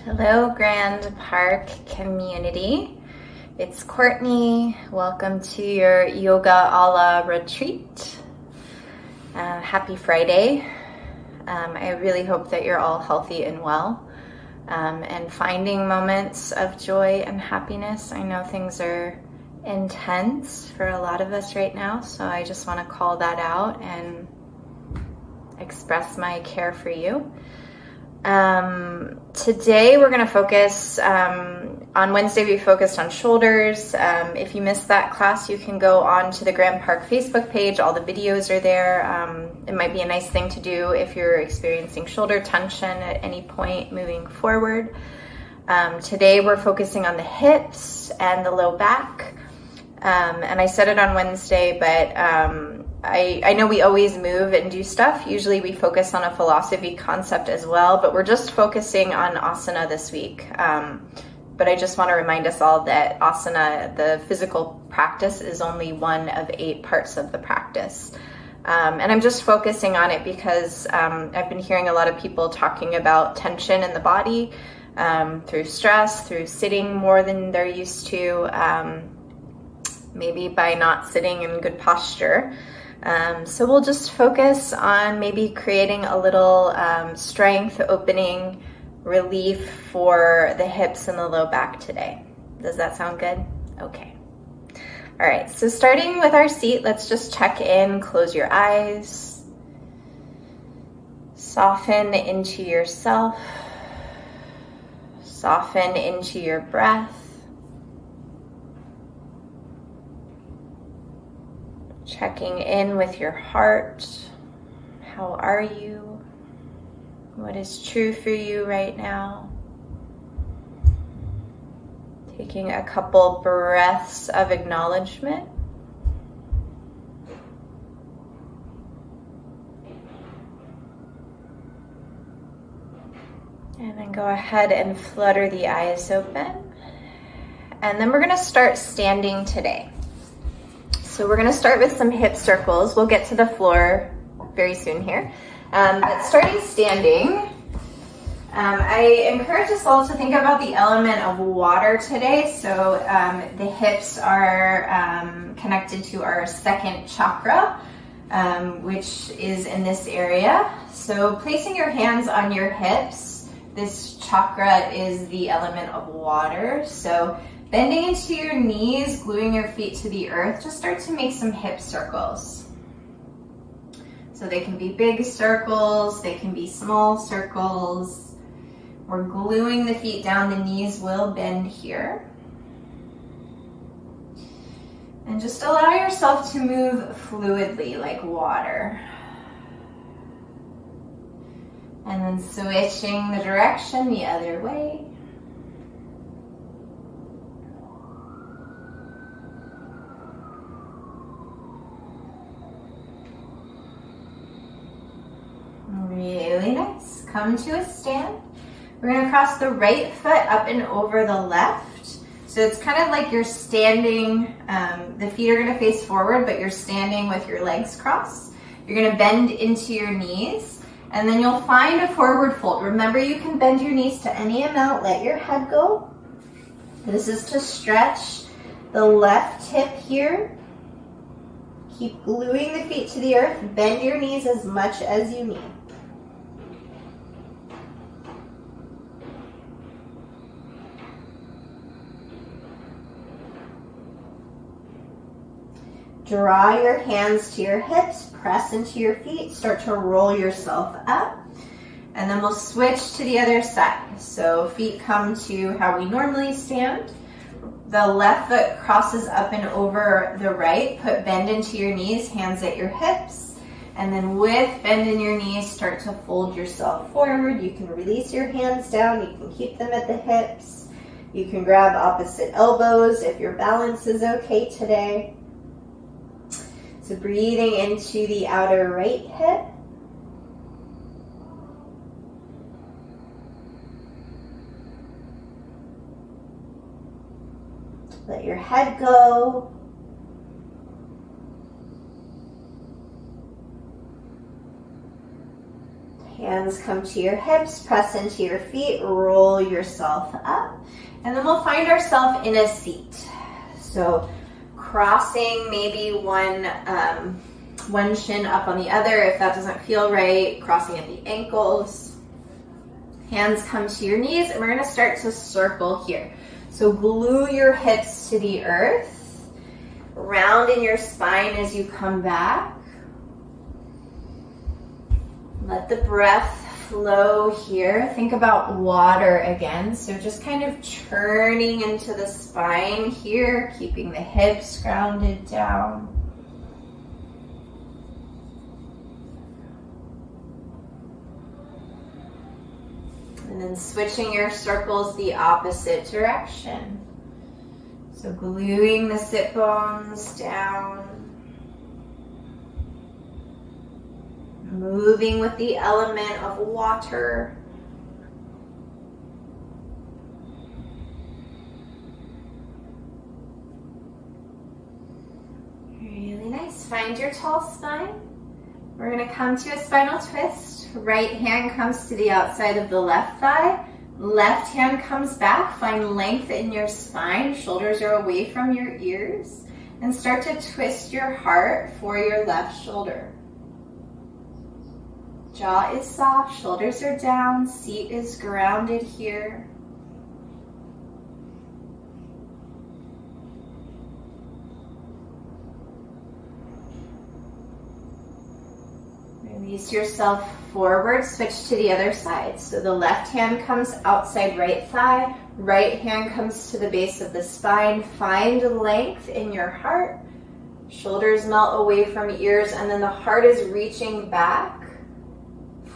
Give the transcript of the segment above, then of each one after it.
Hello, Grand Park community. It's Courtney. Welcome to your Yoga Ala retreat. Happy Friday. I really hope that you're all healthy and well and finding moments of joy and happiness. I know things are intense for a lot of us right now, so I just want to call that out and express my care for you. Today we're going to focus, on Wednesday we focused on shoulders. If you missed that class, you can go on to the Grand Park Facebook page. All the videos are there. It might be a nice thing to do if you're experiencing shoulder tension at any point moving forward. Today we're focusing on the hips and the low back. And I said it on Wednesday, but I know we always move and do stuff. Usually we focus on a philosophy concept as well, but we're just focusing on asana this week. But I just want to remind us all that asana, the physical practice, is only one of 8 parts of the practice. And I'm just focusing on it because I've been hearing a lot of people talking about tension in the body through stress, through sitting more than they're used to, maybe by not sitting in good posture. So we'll just focus on maybe creating a little strength, opening, relief for the hips and the low back today. Does that sound good? Okay. All right, so starting with our seat, let's just check in, close your eyes, soften into yourself, soften into your breath. Checking in with your heart. How are you? What is true for you right now? Taking a couple breaths of acknowledgement. And then go ahead and flutter the eyes open. And then we're going to start standing today. So we're going to start with some hip circles. We'll get to the floor very soon here. But starting standing, I encourage us all to think about the element of water today. So the hips are connected to our second chakra, which is in this area. So placing your hands on your hips, this chakra is the element of water. So bending into your knees, gluing your feet to the earth, just start to make some hip circles. So they can be big circles, they can be small circles. We're gluing the feet down, the knees will bend here. And just allow yourself to move fluidly like water. And then switching the direction the other way. Really nice. Come to a stand. We're going to cross the right foot up and over the left. So it's kind of like you're standing, the feet are going to face forward, but you're standing with your legs crossed. You're going to bend into your knees, and then you'll find a forward fold. Remember, you can bend your knees to any amount. Let your head go. This is to stretch the left hip here. Keep gluing the feet to the earth. Bend your knees as much as you need. Draw your hands to your hips, press into your feet, start to roll yourself up, and then we'll switch to the other side. So feet come to how we normally stand. The left foot crosses up and over the right. Put bend into your knees, hands at your hips, and then with bend in your knees, start to fold yourself forward. You can release your hands down, you can keep them at the hips. You can grab opposite elbows if your balance is okay today. So breathing into the outer right hip. Let your head go. Hands come to your hips, press into your feet, roll yourself up. And then we'll find ourselves in a seat. So crossing maybe one shin up on the other if that doesn't feel right, crossing at the ankles. Hands come to your knees, and we're gonna start to circle here. So glue your hips to the earth, round in your spine as you come back. Let the breath flow here. Think about water again. So just kind of churning into the spine here, keeping the hips grounded down. And then switching your circles the opposite direction. So gluing the sit bones down. Moving with the element of water. Really nice. Find your tall spine. We're going to come to a spinal twist. Right hand comes to the outside of the left thigh. Left hand comes back. Find length in your spine. Shoulders are away from your ears. And start to twist your heart for your left shoulder. Jaw is soft, shoulders are down, seat is grounded here. Release yourself forward, switch to the other side. So the left hand comes outside right thigh, right hand comes to the base of the spine. Find length in your heart. Shoulders melt away from ears, and then the heart is reaching back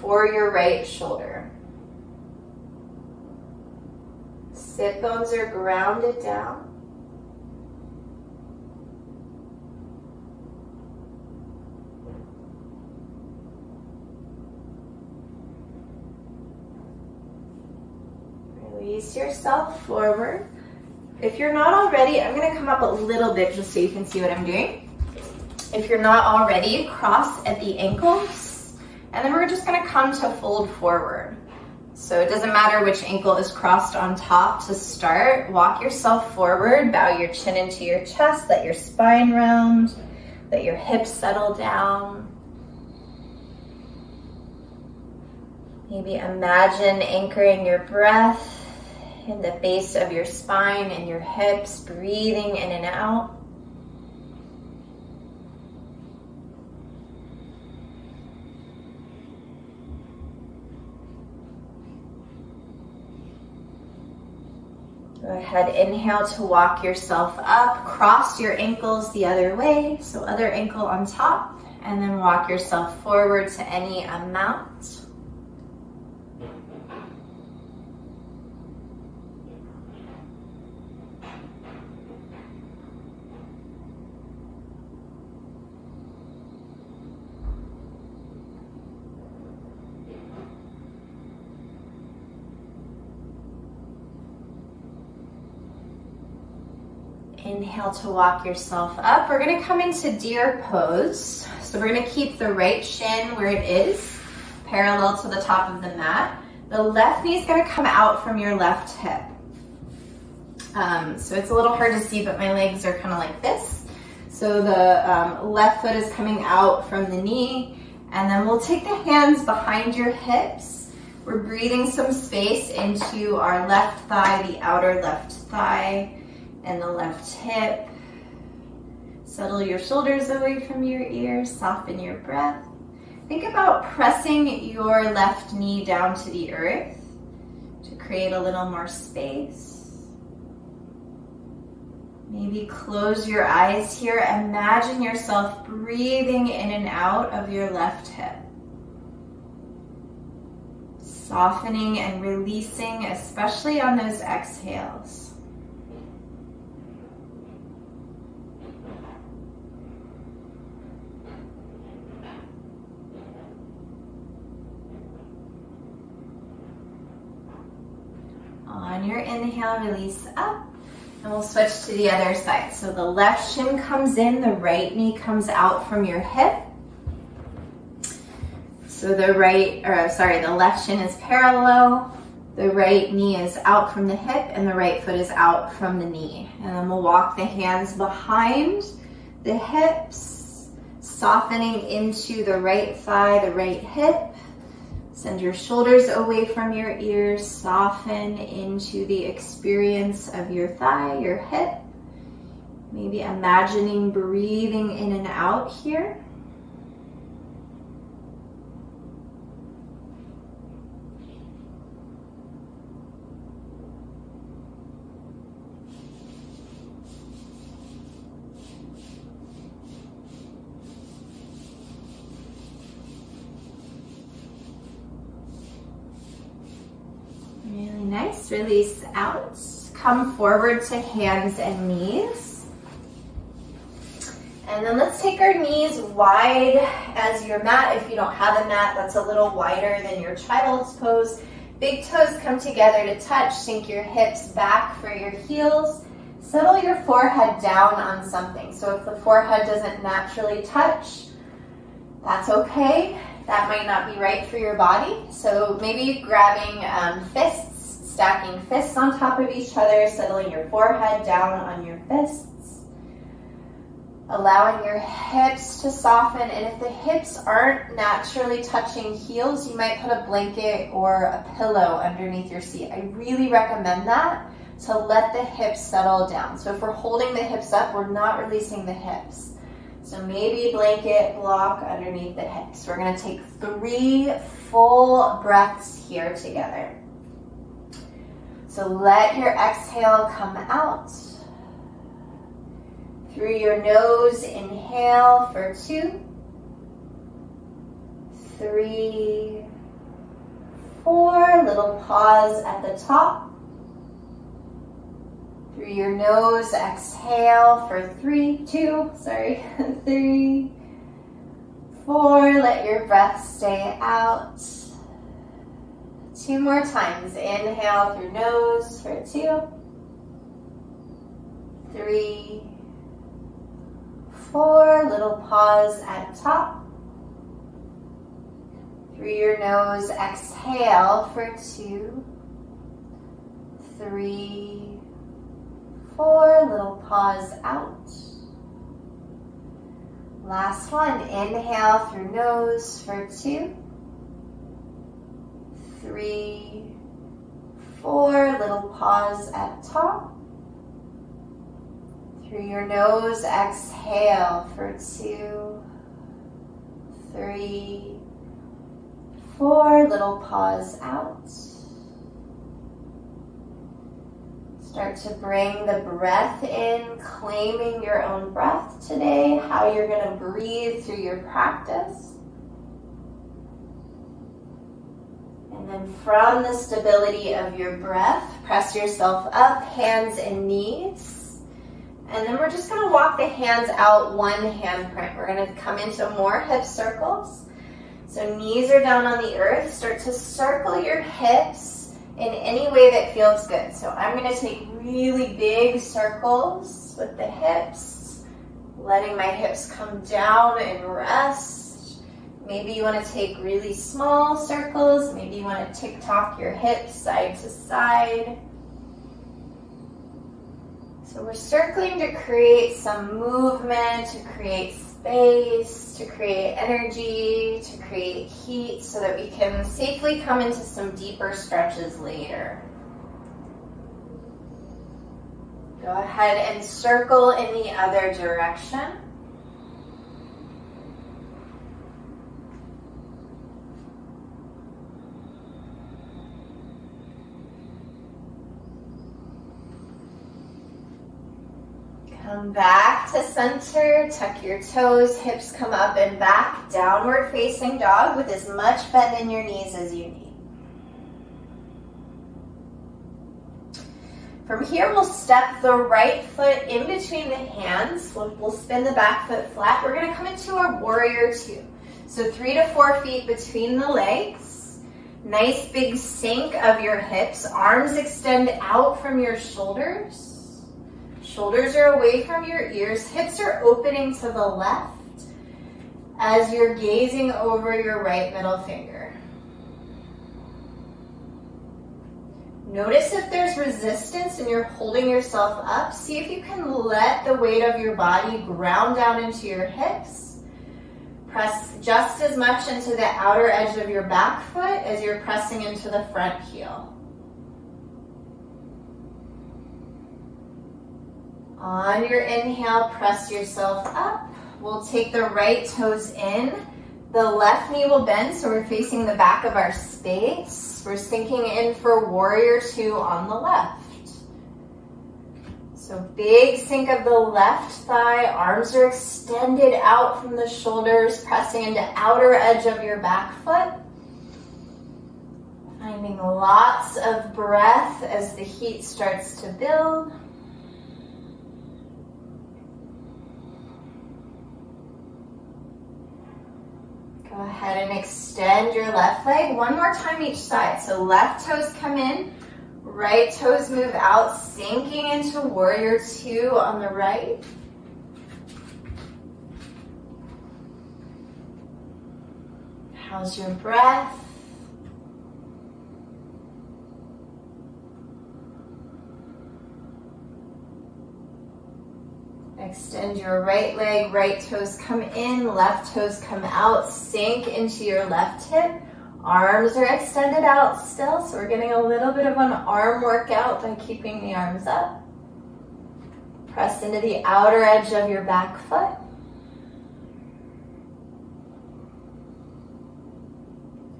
for your right shoulder. Sit bones are grounded down. Release yourself forward. If you're not already, I'm going to come up a little bit just so you can see what I'm doing. If you're not already, cross at the ankles. And then we're just going to come to fold forward. So it doesn't matter which ankle is crossed on top to start. Walk yourself forward, bow your chin into your chest, let your spine round, let your hips settle down. Maybe imagine anchoring your breath in the base of your spine and your hips, breathing in and out. Go ahead, inhale to walk yourself up, cross your ankles the other way, so other ankle on top, and then walk yourself forward to any amount. Inhale to walk yourself up. We're going to come into deer pose. So we're going to keep the right shin where it is, parallel to the top of the mat. The left knee is going to come out from your left hip. So it's a little hard to see, but my legs are kind of like this. So the left foot is coming out from the knee, and then we'll take the hands behind your hips. We're breathing some space into our left thigh, the outer left thigh, and the left hip. Settle your shoulders away from your ears, soften your breath. Think about pressing your left knee down to the earth to create a little more space. Maybe close your eyes here. Imagine yourself breathing in and out of your left hip. Softening and releasing, especially on those exhales. On your inhale, release up, and we'll switch to the other side. So the left shin comes in, the right knee comes out from your hip. So the left shin is parallel, the right knee is out from the hip, and the right foot is out from the knee. And then we'll walk the hands behind the hips, softening into the right thigh, the right hip. Send your shoulders away from your ears, soften into the experience of your thigh, your hip. Maybe imagining breathing in and out here. Really nice. Release out. Come forward to hands and knees. And then let's take our knees wide as your mat. If you don't have a mat that's a little wider than your child's pose. Big toes come together to touch. Sink your hips back for your heels. Settle your forehead down on something. So if the forehead doesn't naturally touch, that's okay. That might not be right for your body. So maybe grabbing fists, stacking fists on top of each other, settling your forehead down on your fists. Allowing your hips to soften. And if the hips aren't naturally touching heels, you might put a blanket or a pillow underneath your seat. I really recommend that to let the hips settle down. So if we're holding the hips up, we're not releasing the hips. So maybe blanket block underneath the hips. We're going to take 3 full breaths here together. So let your exhale come out. Through your nose, inhale for 2, 3, 4. Little pause at the top. Through your nose, exhale for 3, 4. Let your breath stay out. 2 more times. Inhale through nose for 2, 3, 4. Little pause at top. Through your nose, exhale for 2, 3, 4. Little pause out. Last one. Inhale through nose for 2, 3, 4. Little pause at top. Through your nose, exhale for 2, 3, 4. Little pause out. Start to bring the breath in, claiming your own breath today, how you're going to breathe through your practice. And then from the stability of your breath, press yourself up, hands and knees. And then we're just going to walk the hands out, one handprint. We're going to come into more hip circles. So knees are down on the earth. Start to circle your hips in any way that feels good. So I'm going to take really big circles with the hips, letting my hips come down and rest. Maybe you want to take really small circles. Maybe you want to tick-tock your hips side to side. So we're circling to create some movement, to create space, to create energy, to create heat so that we can safely come into some deeper stretches later. Go ahead and circle in the other direction. Come back to center, tuck your toes, hips come up and back, downward facing dog with as much bend in your knees as you need. From here, we'll step the right foot in between the hands. We'll spin the back foot flat. We're gonna come into our warrior 2. So 3 to 4 feet between the legs. Nice big sink of your hips. Arms extend out from your shoulders. Shoulders are away from your ears. Hips are opening to the left. as you're gazing over your right middle finger. Notice if there's resistance and you're holding yourself up. See if you can let the weight of your body ground down into your hips. Press just as much into the outer edge of your back foot as you're pressing into the front heel. On your inhale, press yourself up. We'll take the right toes in. The left knee will bend, so we're facing the back of our space. We're sinking in for warrior two on the left. So big sink of the left thigh. Arms are extended out from the shoulders, pressing into outer edge of your back foot. Finding lots of breath as the heat starts to build. Go ahead and extend your left leg one more time each side. So left toes come in, right toes move out, sinking into warrior two on the right. How's your breath? Extend your right leg, right toes come in, left toes come out, sink into your left hip. Arms are extended out still, so we're getting a little bit of an arm workout by keeping the arms up. Press into the outer edge of your back foot.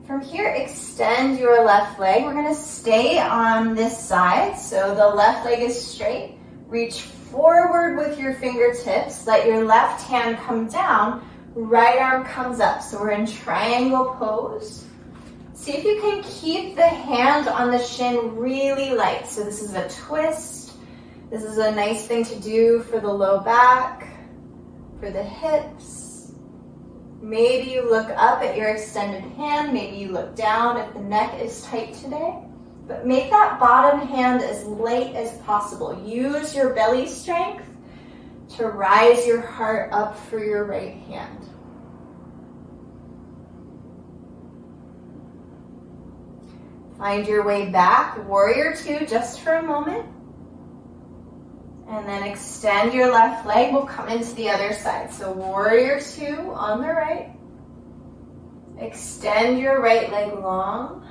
From here, extend your left leg. We're going to stay on this side, so the left leg is straight. Reach forward with your fingertips. Let your left hand come down. Right arm comes up. So we're in triangle pose. See if you can keep the hand on the shin really light. So this is a twist. This is a nice thing to do for the low back, for the hips. Maybe you look up at your extended hand. Maybe you look down if the neck is tight today. But make that bottom hand as light as possible. Use your belly strength to rise your heart up for your right hand. Find your way back, warrior two, just for a moment. And then extend your left leg. We'll come into the other side. So warrior two on the right. Extend your right leg long.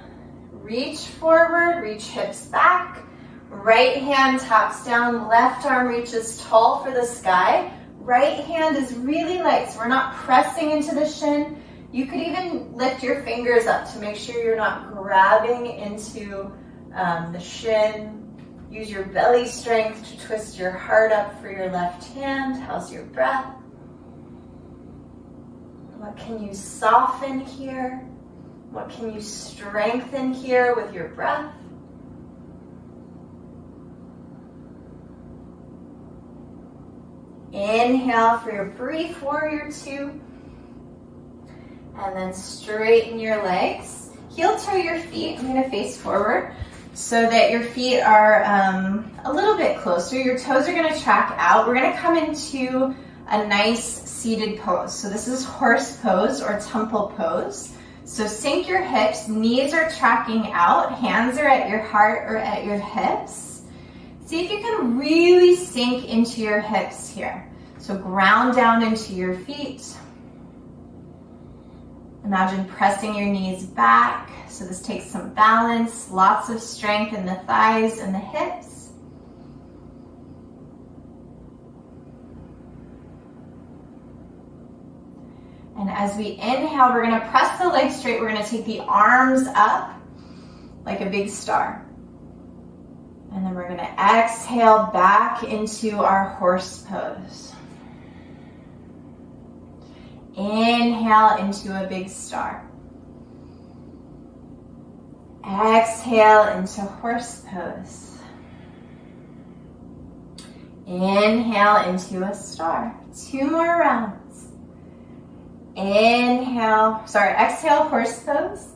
Reach forward, reach hips back. Right hand taps down, left arm reaches tall for the sky. Right hand is really light, so we're not pressing into the shin. You could even lift your fingers up to make sure you're not grabbing into the shin. Use your belly strength to twist your heart up for your left hand. How's your breath? What can you soften here? What can you strengthen here with your breath? Inhale for your brief warrior two. And then straighten your legs. Heel toe your feet. I'm going to face forward so that your feet are a little bit closer. Your toes are going to track out. We're going to come into a nice seated pose. So this is horse pose or tumble pose. So sink your hips, knees are tracking out, hands are at your heart or at your hips. See if you can really sink into your hips here. So ground down into your feet. Imagine pressing your knees back. So this takes some balance, lots of strength in the thighs and the hips. And as we inhale, we're going to press the legs straight. We're going to take the arms up like a big star. And then we're going to exhale back into our horse pose. Inhale into a big star. Exhale into horse pose. Inhale into a star. 2 more rounds. Exhale, horse pose.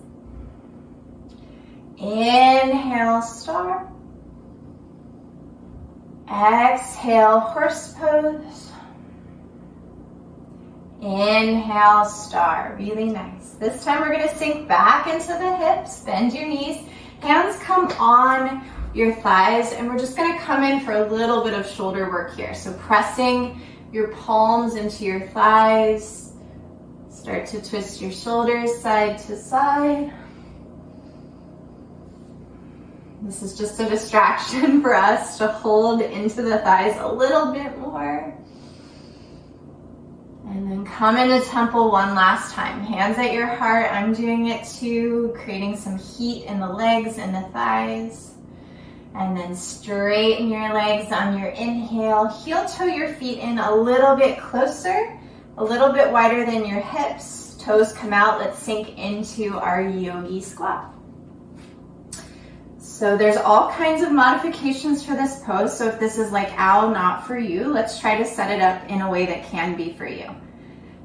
Inhale, star. Exhale, horse pose. Inhale, star, really nice. This time we're gonna sink back into the hips, bend your knees, hands come on your thighs, and we're just gonna come in for a little bit of shoulder work here. So pressing your palms into your thighs, start to twist your shoulders side to side. This is just a distraction for us to hold into the thighs a little bit more. And then come into temple one last time. Hands at your heart. I'm doing it too, creating some heat in the legs and the thighs. And then straighten your legs on your inhale. Heel toe your feet in a little bit closer, a little bit wider than your hips. Toes come out. Let's sink into our Yogi Squat. So there's all kinds of modifications for this pose. So if this is like, ow, not for you, let's try to set it up in a way that can be for you.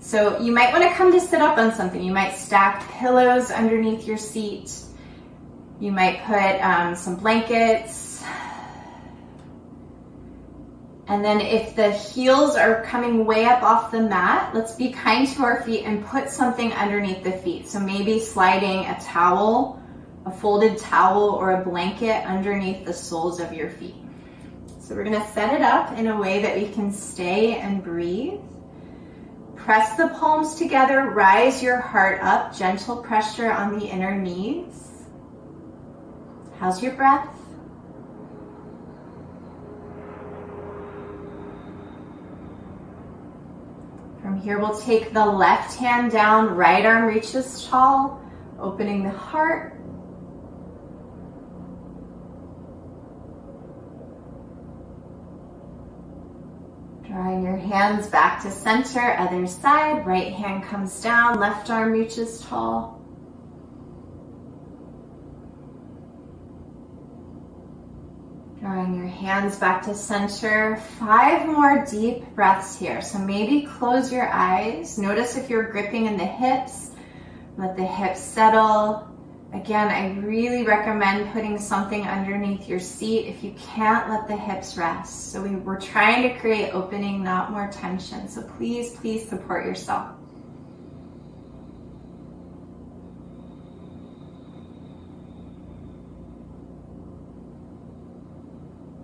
So you might want to come to sit up on something. You might stack pillows underneath your seat. You might put some blankets. And then if the heels are coming way up off the mat, let's be kind to our feet and put something underneath the feet. So maybe sliding a towel, a folded towel, or a blanket underneath the soles of your feet. So we're gonna set it up in a way that we can stay and breathe. Press the palms together, rise your heart up, gentle pressure on the inner knees. How's your breath? From here, we'll take the left hand down, right arm reaches tall, opening the heart. Drawing your hands back to center, other side, right hand comes down, left arm reaches tall. Drawing your hands back to center. 5 more deep breaths here. So maybe close your eyes. Notice if you're gripping in the hips, let the hips settle. Again, I really recommend putting something underneath your seat. If you can't, let the hips rest. So we're trying to create opening, not more tension. So please, please support yourself.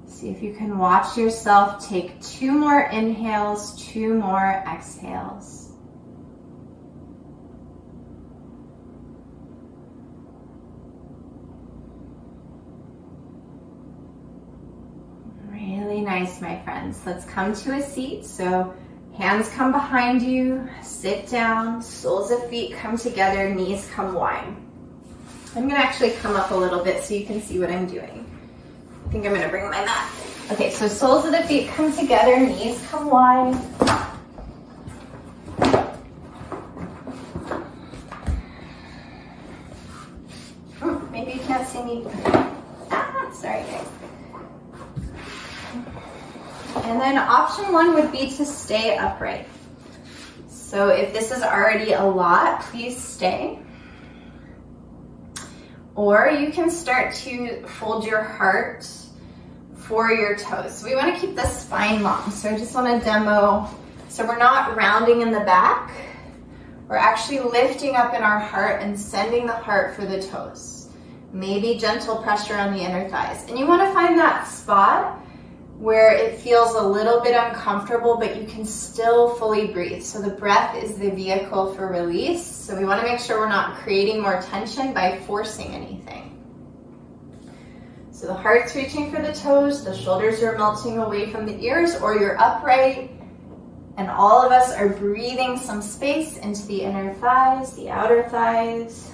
See if you can watch yourself take 2 more inhales, 2 more exhales. Really nice, my friends. Let's come to a seat. So hands come behind you, sit down, soles of feet come together, knees come wide. I'm gonna actually come up a little bit so you can see what I'm doing. I think I'm gonna bring my mat. Okay, so soles of the feet come together, knees come wide. Maybe you can't see me. Sorry guys. And then option 1 would be to stay upright. So if this is already a lot, please stay. Or you can start to fold your heart for your toes. So we want to keep the spine long. So I just want to demo. So we're not rounding in the back. We're actually lifting up in our heart and sending the heart for the toes. Maybe gentle pressure on the inner thighs. And you want to find that spot where it feels a little bit uncomfortable, but you can still fully breathe. So the breath is the vehicle for release. So we want to make sure we're not creating more tension by forcing anything. So the heart's reaching for the toes, the shoulders are melting away from the ears, or you're upright, and all of us are breathing some space into the inner thighs, the outer thighs.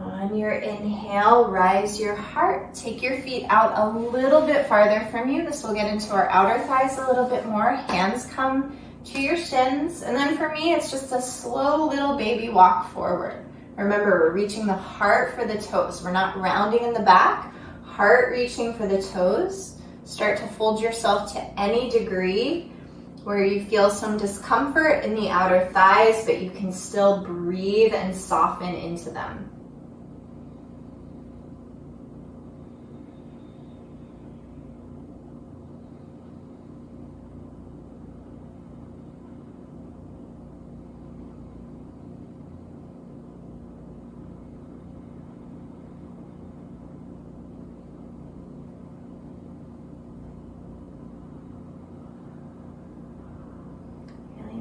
On your inhale, rise your heart. Take your feet out a little bit farther from you. This will get into our outer thighs a little bit more. Hands come to your shins. And then for me, it's just a slow little baby walk forward. Remember, we're reaching the heart for the toes. We're not rounding in the back. Heart reaching for the toes. Start to fold yourself to any degree. where you feel some discomfort in the outer thighs, but you can still breathe and soften into them.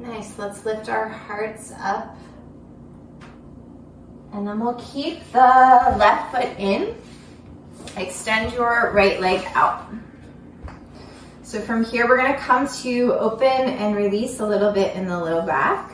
Nice. Let's lift our hearts up. And then we'll keep the left foot in. Extend your right leg out. So from here, we're going to come to open and release a little bit in the low back.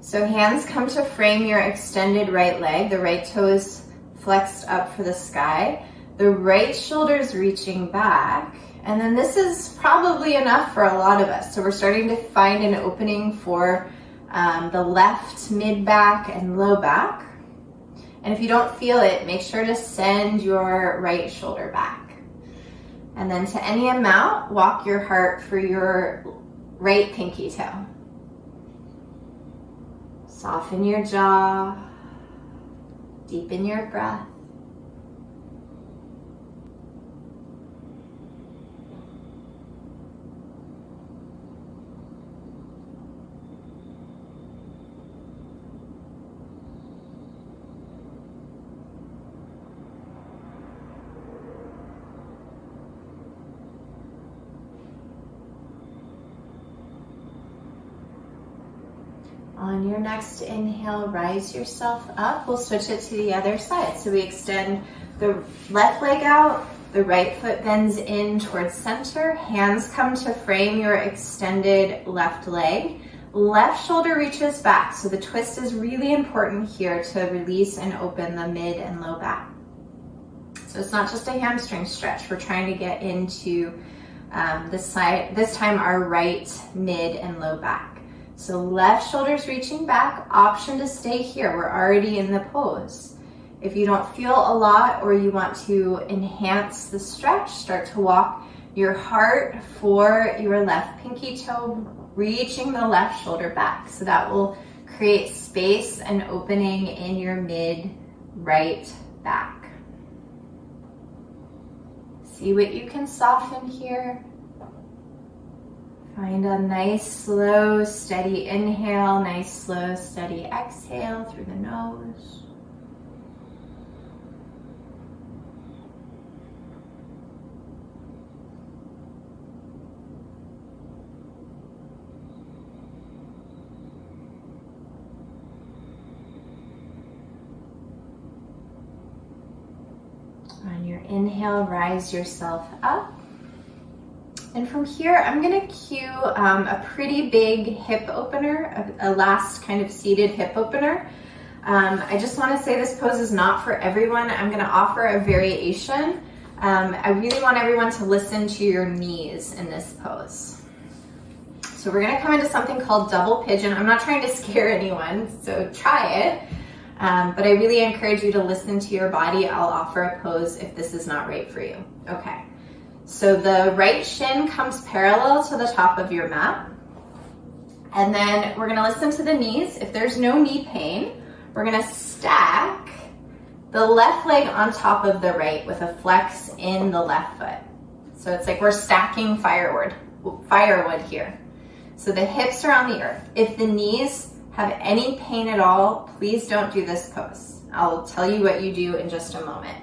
So hands come to frame your extended right leg. The right toes flexed up for the sky. The right shoulder's reaching back. And then this is probably enough for a lot of us. So we're starting to find an opening for the left mid back and low back. And if you don't feel it, make sure to send your right shoulder back. And then to any amount, walk your heart for your right pinky toe. Soften your jaw, deepen your breath. On your next inhale, rise yourself up. We'll switch it to the other side. So we extend the left leg out, the right foot bends in towards center, hands come to frame your extended left leg. Left shoulder reaches back. So the twist is really important here to release and open the mid and low back. So it's not just a hamstring stretch. We're trying to get into this time our right mid and low back. So left shoulder's reaching back, option to stay here. We're already in the pose. If you don't feel a lot or you want to enhance the stretch, start to walk your heart for your left pinky toe, reaching the left shoulder back. So that will create space and opening in your mid right back. See what you can soften here. Find a nice, slow, steady inhale, nice, slow, steady exhale through the nose. On your inhale, rise yourself up. And from here, I'm gonna cue a pretty big hip opener, a last kind of seated hip opener. I just wanna say this pose is not for everyone. I'm gonna offer a variation. I really want everyone to listen to your knees in this pose. So we're gonna come into something called double pigeon. I'm not trying to scare anyone, so try it. But I really encourage you to listen to your body. I'll offer a pose if this is not right for you. Okay. So the right shin comes parallel to the top of your mat. And then we're gonna listen to the knees. If there's no knee pain, we're gonna stack the left leg on top of the right with a flex in the left foot. So it's like we're stacking firewood here. So the hips are on the earth. If the knees have any pain at all, please don't do this pose. I'll tell you what you do in just a moment.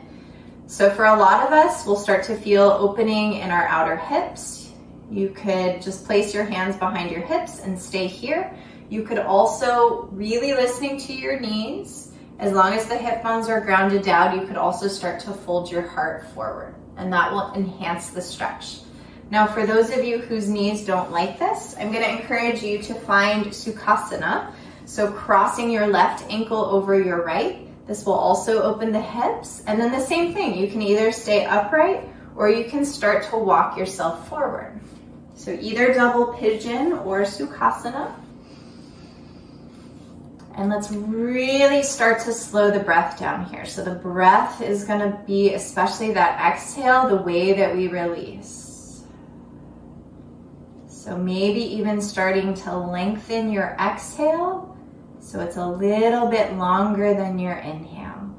So for a lot of us, we'll start to feel opening in our outer hips. You could just place your hands behind your hips and stay here. You could also, really listening to your knees, as long as the hip bones are grounded down, you could also start to fold your heart forward, and that will enhance the stretch. Now, for those of you whose knees don't like this, I'm gonna encourage you to find Sukhasana. So crossing your left ankle over your right. This will also open the hips. And then the same thing, you can either stay upright or you can start to walk yourself forward. So either double pigeon or Sukhasana. And let's really start to slow the breath down here. So the breath is gonna be, especially that exhale, the way that we release. So maybe even starting to lengthen your exhale so it's a little bit longer than your inhale.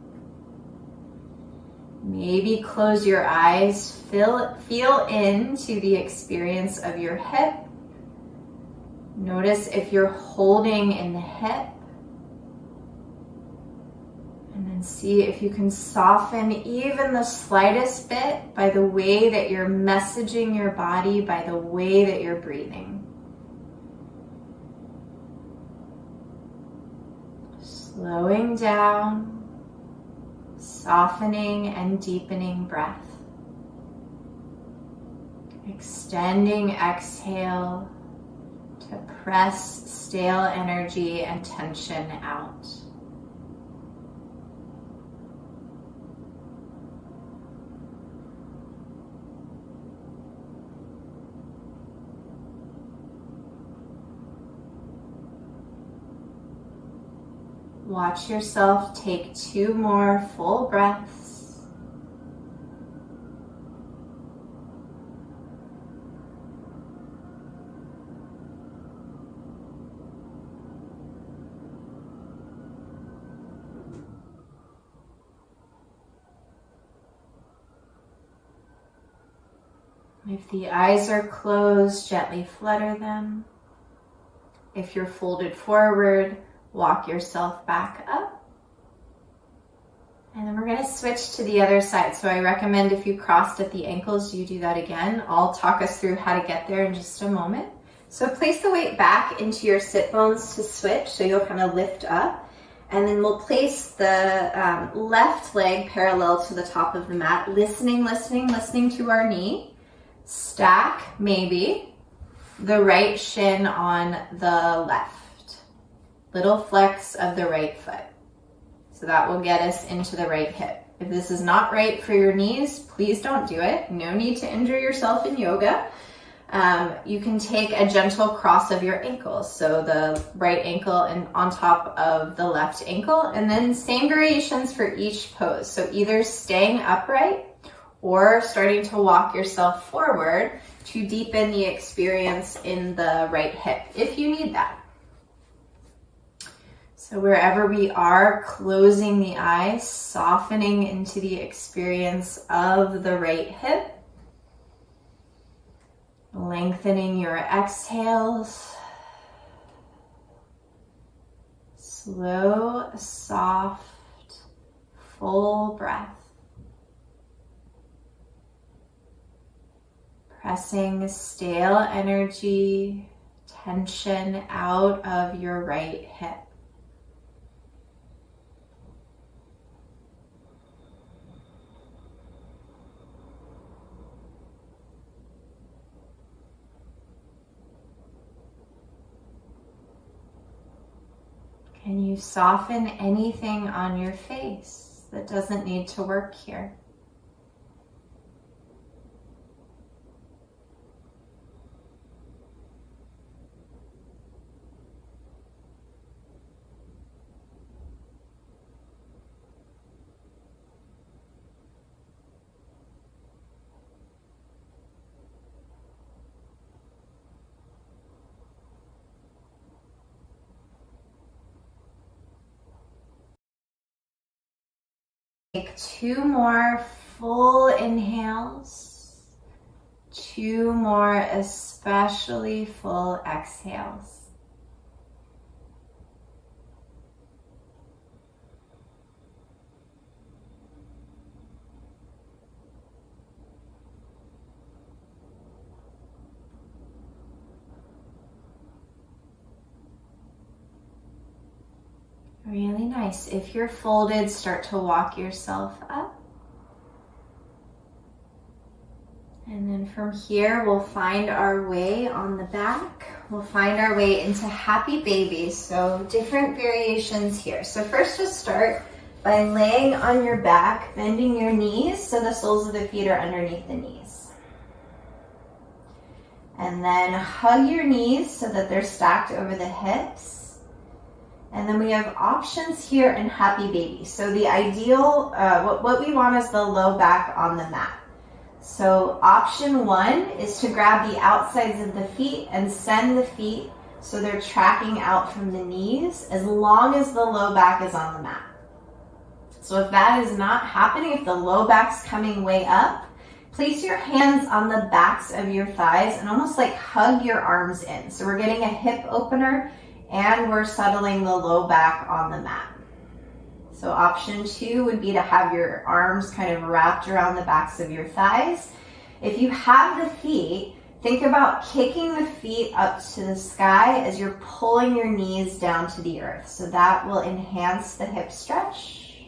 Maybe close your eyes, feel into the experience of your hip. Notice if you're holding in the hip. And then see if you can soften even the slightest bit by the way that you're messaging your body, by the way that you're breathing. Slowing down, softening and deepening breath. Extending exhale to press stale energy and tension out. Watch yourself take 2 more full breaths. If the eyes are closed, gently flutter them. If you're folded forward, walk yourself back up. And then we're going to switch to the other side. So I recommend if you crossed at the ankles, you do that again. I'll talk us through how to get there in just a moment. So place the weight back into your sit bones to switch. So you'll kind of lift up. And then we'll place the left leg parallel to the top of the mat, listening to our knee. Stack, maybe, the right shin on the left. Little flex of the right foot. So that will get us into the right hip. If this is not right for your knees, please don't do it. No need to injure yourself in yoga. You can take a gentle cross of your ankles. So the right ankle and on top of the left ankle, and then same variations for each pose. So either staying upright or starting to walk yourself forward to deepen the experience in the right hip if you need that. So wherever we are, closing the eyes, softening into the experience of the right hip. Lengthening your exhales. Slow, soft, full breath. Pressing stale energy, tension out of your right hip. Can you soften anything on your face that doesn't need to work here? Take 2 more full inhales, 2 more especially full exhales. Really nice. If you're folded, start to walk yourself up. And then from here, we'll find our way on the back. We'll find our way into happy baby. So different variations here. So first just start by laying on your back, bending your knees so the soles of the feet are underneath the knees. And then hug your knees so that they're stacked over the hips. And then we have options here in happy baby. So the ideal, what we want is the low back on the mat. So option 1 is to grab the outsides of the feet and send the feet so they're tracking out from the knees as long as the low back is on the mat. So if that is not happening, if the low back's coming way up, place your hands on the backs of your thighs and almost like hug your arms in. So we're getting a hip opener and we're settling the low back on the mat. So option 2 would be to have your arms kind of wrapped around the backs of your thighs. If you have the feet, think about kicking the feet up to the sky as you're pulling your knees down to the earth. So that will enhance the hip stretch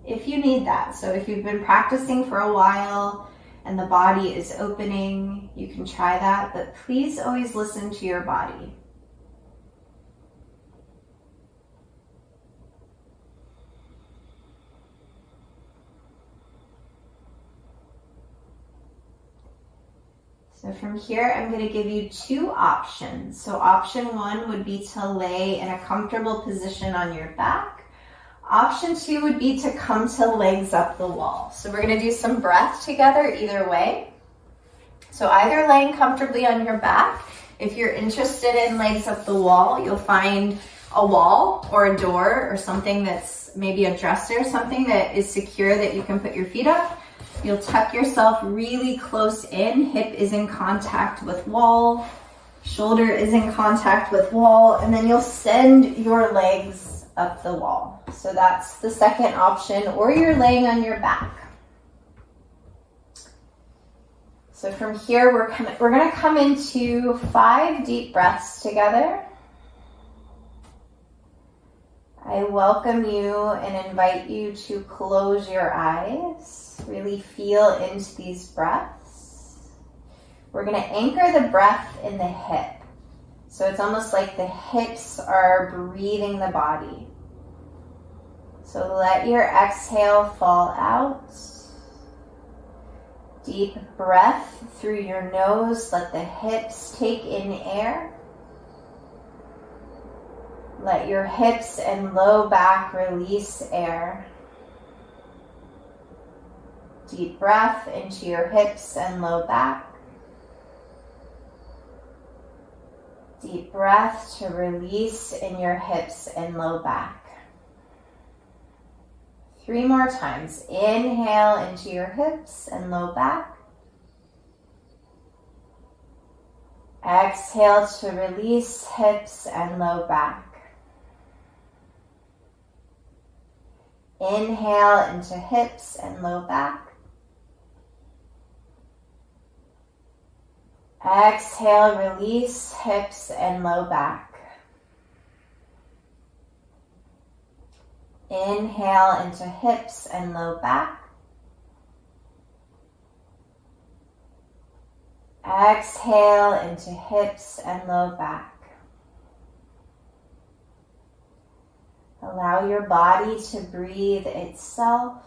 if you need that. So if you've been practicing for a while and the body is opening, you can try that, but please always listen to your body. So from here, I'm going to give you 2 options. So option 1 would be to lay in a comfortable position on your back. Option 2 would be to come to legs up the wall. So we're going to do some breath together either way. So either laying comfortably on your back. If you're interested in legs up the wall, you'll find a wall or a door or something that's maybe a dresser, something that is secure that you can put your feet up. You'll tuck yourself really close in. Hip is in contact with wall. Shoulder is in contact with wall. And then you'll send your legs up the wall. So that's the second option. Or you're laying on your back. So from here, we're going to come into 5 deep breaths together. I welcome you and invite you to close your eyes. Really feel into these breaths. We're going to anchor the breath in the hip. So it's almost like the hips are breathing the body. So let your exhale fall out. Deep breath through your nose. Let the hips take in air. Let your hips and low back release air. Deep breath into your hips and low back. Deep breath to release in your hips and low back. 3 more times. Inhale into your hips and low back. Exhale to release hips and low back. Inhale into hips and low back. Exhale, release hips and low back. Inhale into hips and low back. Exhale into hips and low back. Allow your body to breathe itself,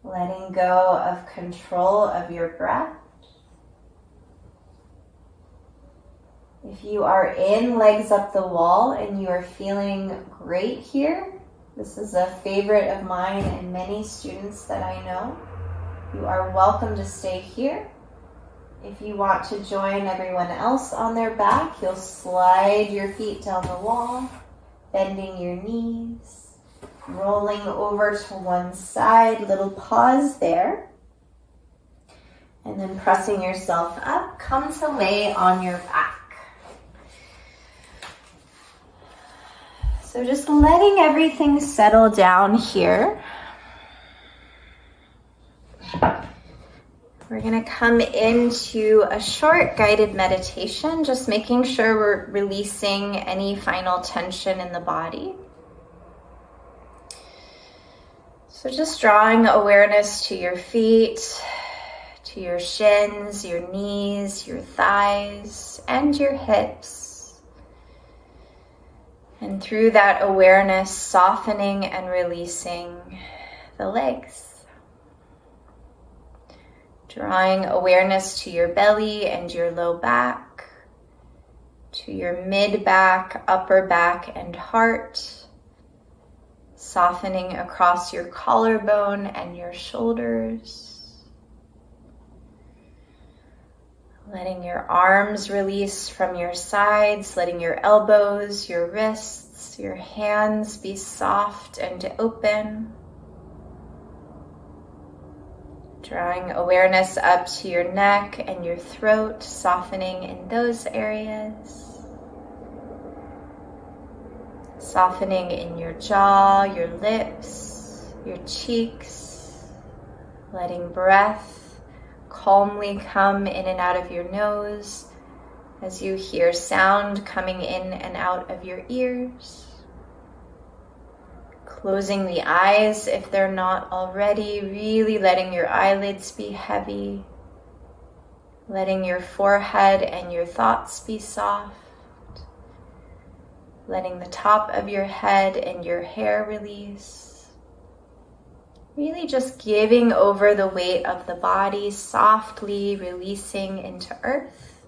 letting go of control of your breath. If you are in legs up the wall and you are feeling great here, this is a favorite of mine and many students that I know, you are welcome to stay here. If you want to join everyone else on their back, you'll slide your feet down the wall, bending your knees, rolling over to one side, little pause there. And then pressing yourself up, come to lay on your back. So just letting everything settle down here. We're going to come into a short guided meditation, just making sure we're releasing any final tension in the body. So just drawing awareness to your feet, to your shins, your knees, your thighs, and your hips. And through that awareness, softening and releasing the legs. Drawing awareness to your belly and your low back, to your mid back, upper back, and heart. Softening across your collarbone and your shoulders. Letting your arms release from your sides, letting your elbows, your wrists, your hands be soft and open. Drawing awareness up to your neck and your throat, softening in those areas. Softening in your jaw, your lips, your cheeks. Letting breath calmly come in and out of your nose as you hear sound coming in and out of your ears. Closing the eyes if they're not already, really letting your eyelids be heavy. Letting your forehead and your thoughts be soft. Letting the top of your head and your hair release. Really just giving over the weight of the body, softly releasing into earth.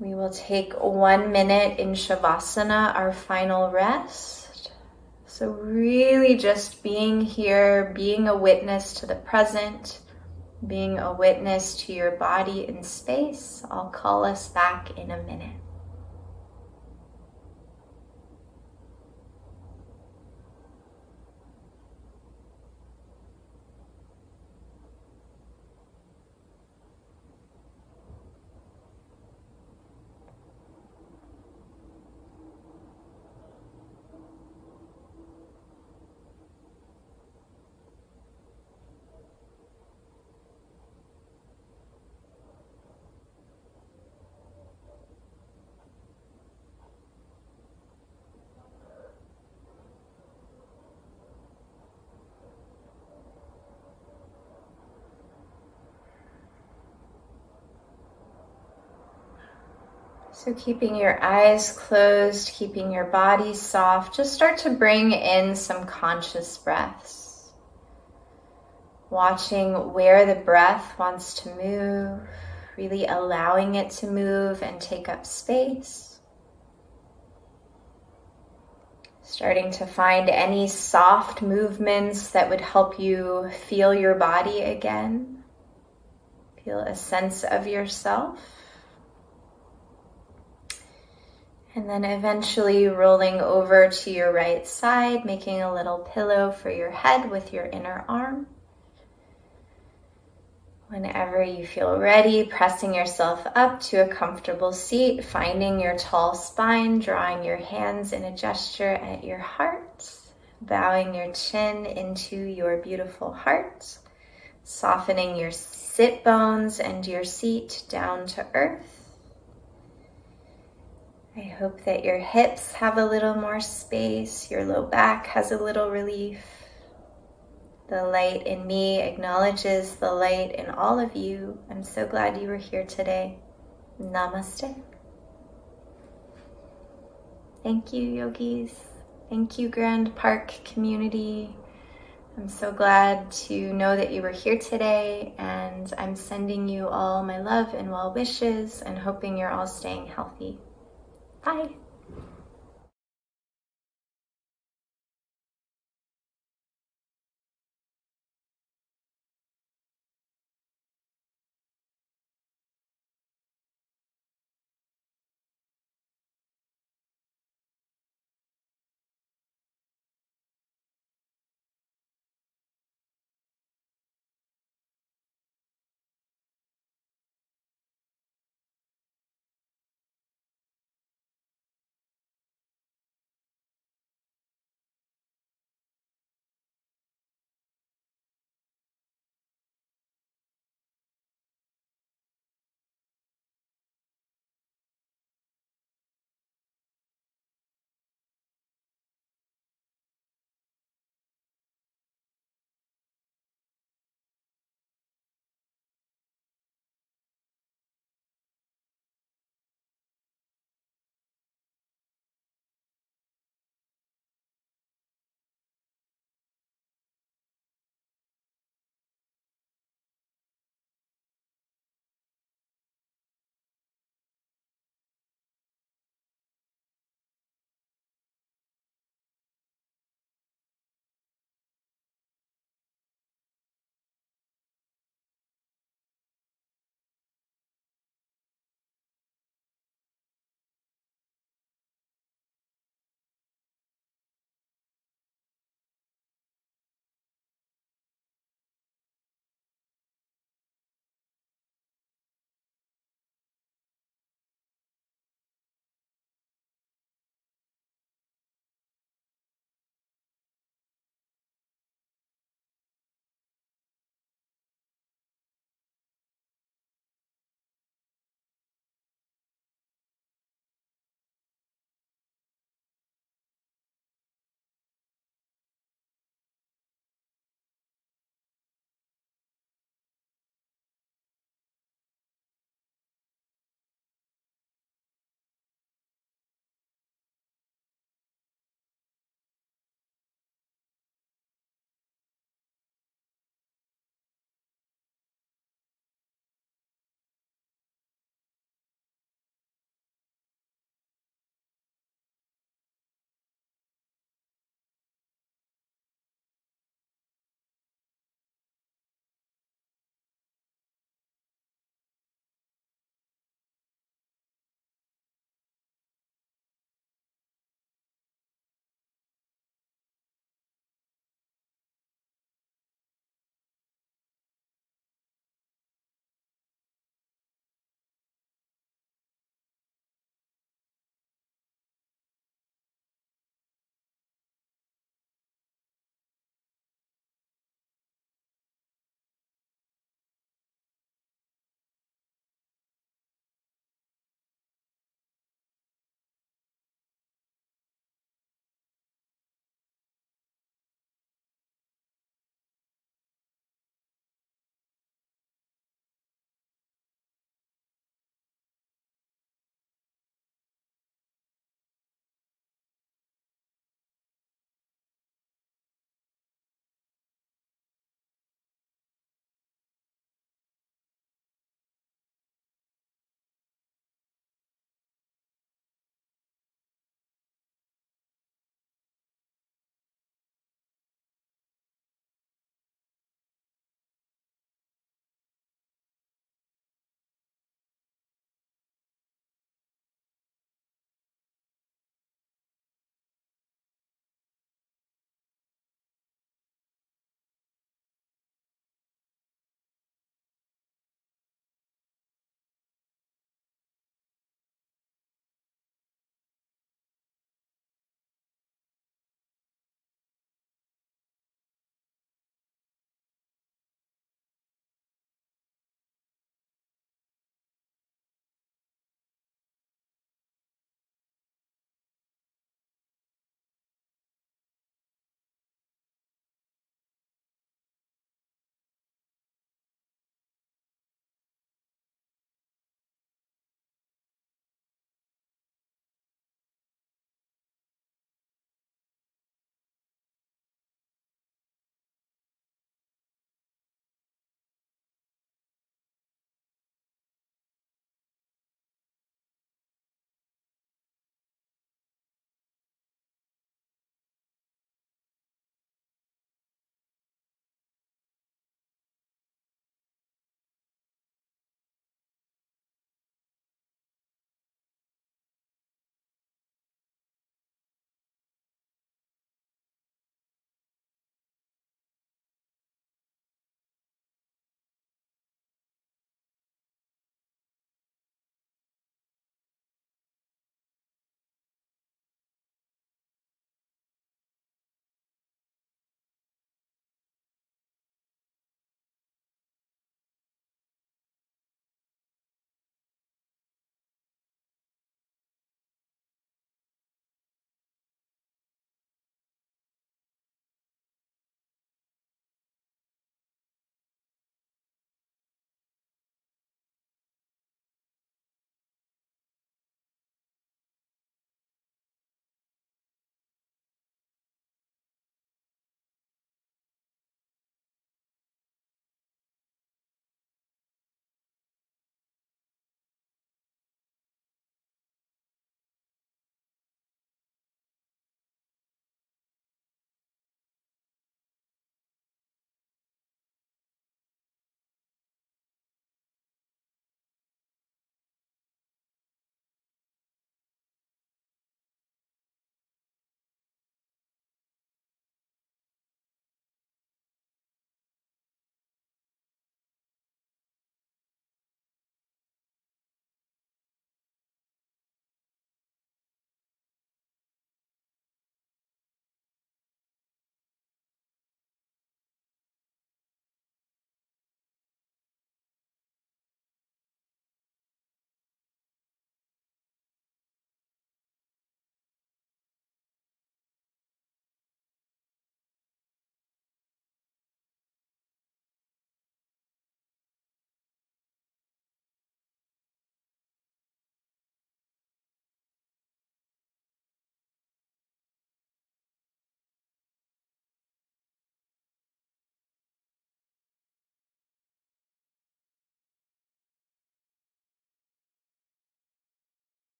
We will take 1 minute in Shavasana, our final rest. So really just being here, being a witness to the present, being a witness to your body in space. I'll call us back in a minute. So keeping your eyes closed, keeping your body soft, just start to bring in some conscious breaths. Watching where the breath wants to move, really allowing it to move and take up space. Starting to find any soft movements that would help you feel your body again. Feel a sense of yourself. And then eventually rolling over to your right side, making a little pillow for your head with your inner arm. Whenever you feel ready, pressing yourself up to a comfortable seat, finding your tall spine, drawing your hands in a gesture at your heart, bowing your chin into your beautiful heart, softening your sit bones and your seat down to earth. I hope that your hips have a little more space, your low back has a little relief. The light in me acknowledges the light in all of you. I'm so glad you were here today. Namaste. Thank you, yogis. Thank you, Grand Park community. I'm so glad to know that you were here today, and I'm sending you all my love and well wishes and hoping you're all staying healthy. Bye.